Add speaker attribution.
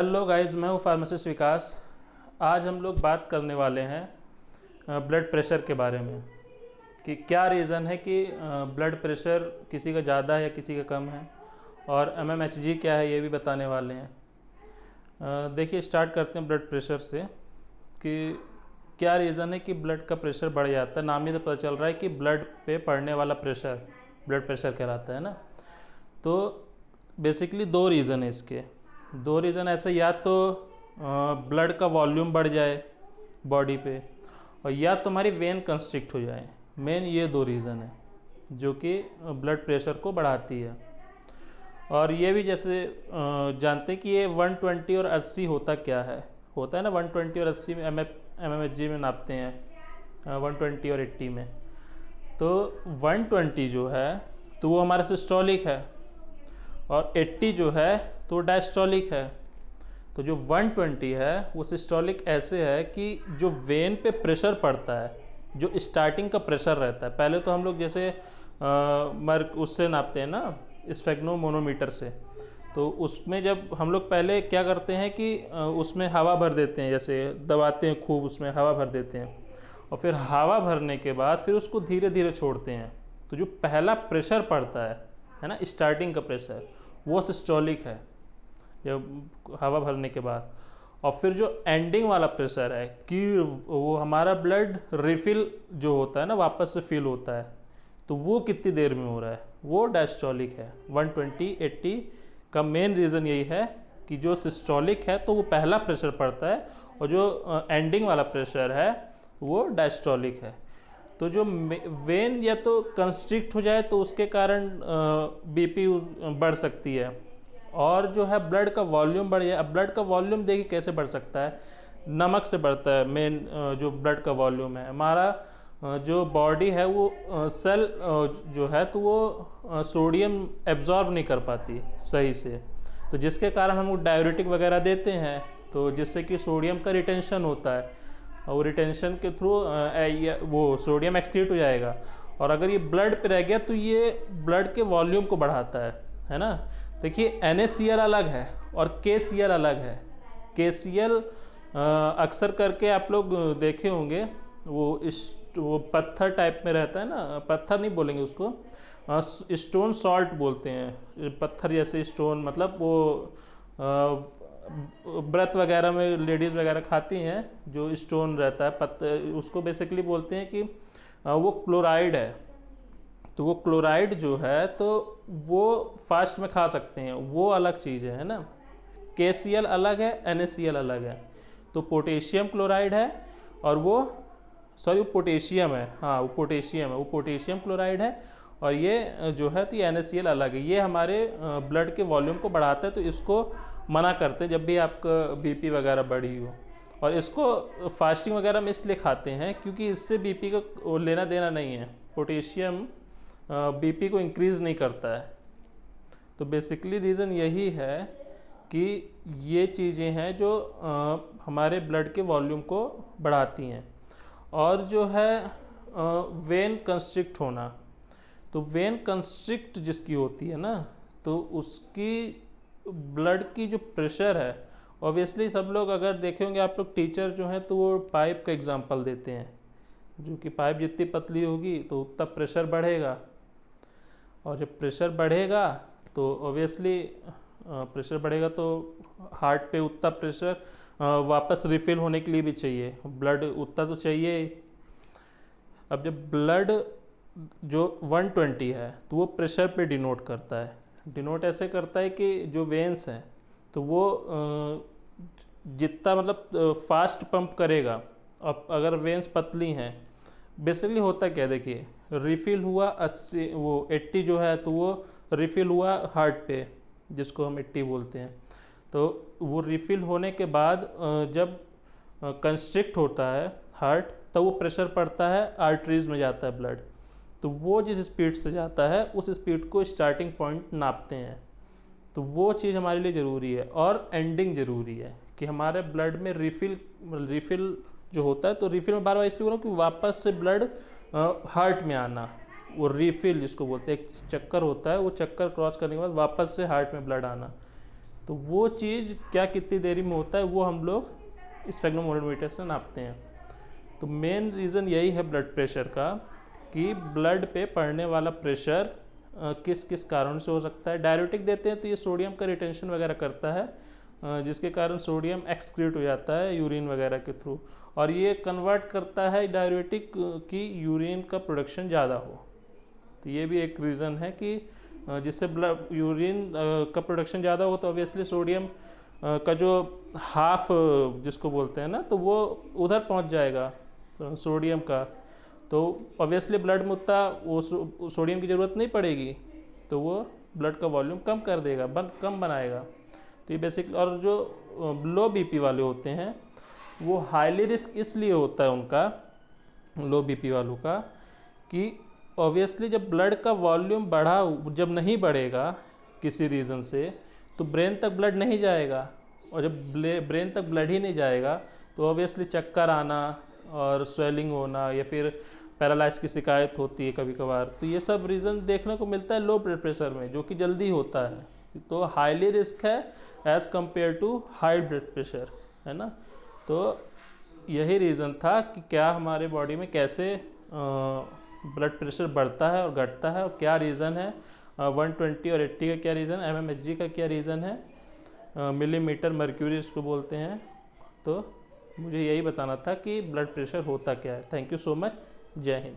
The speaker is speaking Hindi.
Speaker 1: हेलो गाइस, मैं हूँ फार्मासिस्ट विकास। आज हम लोग बात करने वाले हैं ब्लड प्रेशर के बारे में कि क्या रीज़न है कि ब्लड प्रेशर किसी का ज़्यादा है या किसी का कम है, और एमएमएचजी क्या है ये भी बताने वाले हैं। देखिए, स्टार्ट करते हैं ब्लड प्रेशर से कि क्या रीज़न है कि ब्लड का प्रेशर बढ़ जाता है। नाम ही से पता चल रहा है कि ब्लड पे पड़ने वाला प्रेशर ब्लड प्रेशर कहलाता है ना। तो बेसिकली दो रीज़न है इसके। दो रीज़न ऐसे, या तो ब्लड का वॉल्यूम बढ़ जाए बॉडी पे, और या तो हमारी वेन कंस्ट्रिक्ट हो जाए। मेन ये दो रीज़न है जो कि ब्लड प्रेशर को बढ़ाती है। और ये भी जैसे जानते हैं कि ये 120 और 80 होता है ना। 120 और 80 में एमएमएचजी में नापते हैं, 120 और 80 में। तो 120 जो है तो वो हमारा सिस्टोलिक है, और 80 जो है तो डायस्टोलिक है। तो जो 120 है वो सिस्टोलिक ऐसे है कि जो वेन पे प्रेशर पड़ता है, जो स्टार्टिंग का प्रेशर रहता है। पहले तो हम लोग जैसे मर्क उससे नापते हैं ना, स्फेग्नोमोनोमीटर से। तो उसमें जब हम लोग पहले क्या करते हैं कि उसमें हवा भर देते हैं, जैसे दबाते हैं खूब, उसमें हवा भर देते हैं, और फिर हवा भरने के बाद फिर उसको धीरे धीरे छोड़ते हैं। तो जो पहला प्रेशर पड़ता है ना, स्टार्टिंग का प्रेशर, वो सिस्टोलिक है जब हवा भरने के बाद। और फिर जो एंडिंग वाला प्रेशर है कि वो हमारा ब्लड रिफिल जो होता है ना, वापस से फिल होता है, तो वो कितनी देर में हो रहा है, वो डायस्टोलिक है। 120 80 का मेन रीज़न यही है कि जो सिस्टोलिक है तो वो पहला प्रेशर पड़ता है, और जो एंडिंग वाला प्रेशर है वो डायस्टोलिक है। तो जो वेन या तो कंस्ट्रिक्ट हो जाए तो उसके कारण बीपी बढ़ सकती है, और जो है ब्लड का वॉल्यूम बढ़ जाए। अब ब्लड का वॉल्यूम देखिए कैसे बढ़ सकता है, नमक से बढ़ता है। मेन जो ब्लड का वॉल्यूम है हमारा, जो बॉडी है वो सेल जो है तो वो सोडियम एब्जॉर्ब नहीं कर पाती सही से। तो जिसके कारण हम लोग डाययूरेटिक वगैरह देते हैं, तो जिससे कि सोडियम का रिटेंशन होता है, और रिटेंशन के थ्रू वो सोडियम एक्सक्रीट हो जाएगा। और अगर ये ब्लड पे रह गया तो ये ब्लड के वॉल्यूम को बढ़ाता है ना। देखिए, NaCl अलग है और KCl अलग है। KCl अक्सर करके आप लोग देखे होंगे, वो पत्थर टाइप में रहता है ना, पत्थर नहीं बोलेंगे उसको, स्टोन सॉल्ट बोलते हैं। पत्थर जैसे स्टोन, मतलब वो व्रत वगैरह में लेडीज़ वगैरह खाती हैं, जो स्टोन रहता है पत्थर, उसको बेसिकली बोलते हैं कि वो क्लोराइड है। तो वो क्लोराइड जो है तो वो फास्ट में खा सकते हैं, वो अलग चीज़ है ना। KCl अलग है, NaCl अलग है। तो पोटेशियम क्लोराइड है, और वो सॉरी वो पोटेशियम है, हाँ वो पोटेशियम क्लोराइड है। और ये जो है तो ये NaCl अलग है। ये हमारे ब्लड के वॉल्यूम को बढ़ाता है, तो इसको मना करते हैं जब भी आपका बीपी वगैरह बढ़ी हो। और इसको फास्टिंग वगैरह में इसलिए खाते हैं क्योंकि इससे बीपी का लेना देना नहीं है। पोटेशियम बीपी को इंक्रीज़ नहीं करता है। तो बेसिकली रीज़न यही है कि ये चीज़ें हैं जो हमारे ब्लड के वॉल्यूम को बढ़ाती हैं। और जो है वेन कंस्ट्रिक्ट होना, तो वेन कंस्ट्रिक्ट जिसकी होती है ना, तो उसकी ब्लड की जो प्रेशर है, ऑब्वियसली सब लोग अगर देखे होंगे आप लोग, टीचर जो हैं तो वो पाइप का एग्जांपल देते हैं, जो कि पाइप जितनी पतली होगी तो उतना प्रेशर बढ़ेगा, और जब प्रेशर बढ़ेगा तो ऑब्वियसली प्रेशर बढ़ेगा तो हार्ट पे उतना प्रेशर वापस रिफिल होने के लिए भी चाहिए, ब्लड उतना तो चाहिए। अब जब ब्लड जो 120 है तो वो प्रेशर पे डिनोट करता है। डिनोट ऐसे करता है कि जो वेन्स हैं तो वो जितना मतलब फास्ट पंप करेगा। अब अगर वेन्स पतली हैं, बेसिकली होता क्या है, देखिए रिफिल हुआ 80, वो 80 जो है तो वो रिफिल हुआ हार्ट पे, जिसको हम 80 बोलते हैं। तो वो रिफिल होने के बाद जब कंस्ट्रिक्ट होता है हार्ट, तब वो प्रेशर पड़ता है, आर्टरीज में जाता है ब्लड। तो वो जिस स्पीड से जाता है उस स्पीड को स्टार्टिंग पॉइंट नापते हैं। तो वो चीज़ हमारे लिए ज़रूरी है। और एंडिंग ज़रूरी है कि हमारे ब्लड में रिफिल जो होता है, तो रिफिल में बार बार इसलिए बोल रहा हूँ कि वापस से ब्लड हार्ट में आना, वो रिफिल जिसको बोलते हैं, एक चक्कर होता है, वो चक्कर क्रॉस करने के बाद वापस से हार्ट में ब्लड आना। तो वो चीज़ क्या कितनी देरी में होता है वो हम लोग स्फेग्मोमीटर से नापते हैं। तो मेन रीज़न यही है ब्लड प्रेशर का कि ब्लड पे पड़ने वाला प्रेशर किस किस कारण से हो सकता है। डायरेटिक देते हैं तो ये सोडियम का रिटेंशन वगैरह करता है, जिसके कारण सोडियम एक्सक्रीट हो जाता है यूरिन वगैरह के थ्रू, और ये कन्वर्ट करता है डायरेटिक की यूरिन का प्रोडक्शन ज़्यादा हो। तो ये भी एक रीज़न है कि जिससे ब्लड यूरिन का प्रोडक्शन ज़्यादा हो तो ऑब्वियसली सोडियम का जो हाफ जिसको बोलते हैं ना, तो वो उधर पहुंच जाएगा तो सोडियम का, तो ऑब्वियसली ब्लड में उतना वो सोडियम की ज़रूरत नहीं पड़ेगी, तो वो ब्लड का वॉल्यूम कम कर देगा, कम बनाएगा। तो ये बेसिक। और जो लो बीपी वाले होते हैं वो हाईली रिस्क इसलिए होता है उनका, लो बीपी वालों का, कि ऑब्वियसली जब ब्लड का वॉल्यूम जब नहीं बढ़ेगा किसी रीज़न से, तो ब्रेन तक ब्लड नहीं जाएगा, और जब ब्रेन तक ब्लड ही नहीं जाएगा तो ऑब्वियसली चक्कर आना और स्वेलिंग होना या फिर पैरालाइज की शिकायत होती है कभी कभार। तो ये सब रीज़न देखने को मिलता है लो ब्लड प्रेशर में, जो कि जल्दी होता है। तो हाईली रिस्क है as compare to high blood pressure, है ना। तो यही रीज़न था कि क्या हमारे बॉडी में कैसे ब्लड प्रेशर बढ़ता है और घटता है, और क्या रीज़न है 120 और 80 का क्या रीज़न, mmHg का क्या रीज़न है, मिलीमीटर मर्क्यूरी इसको बोलते हैं। तो मुझे यही बताना था कि ब्लड प्रेशर होता क्या है। Thank you so much. जय हिंद।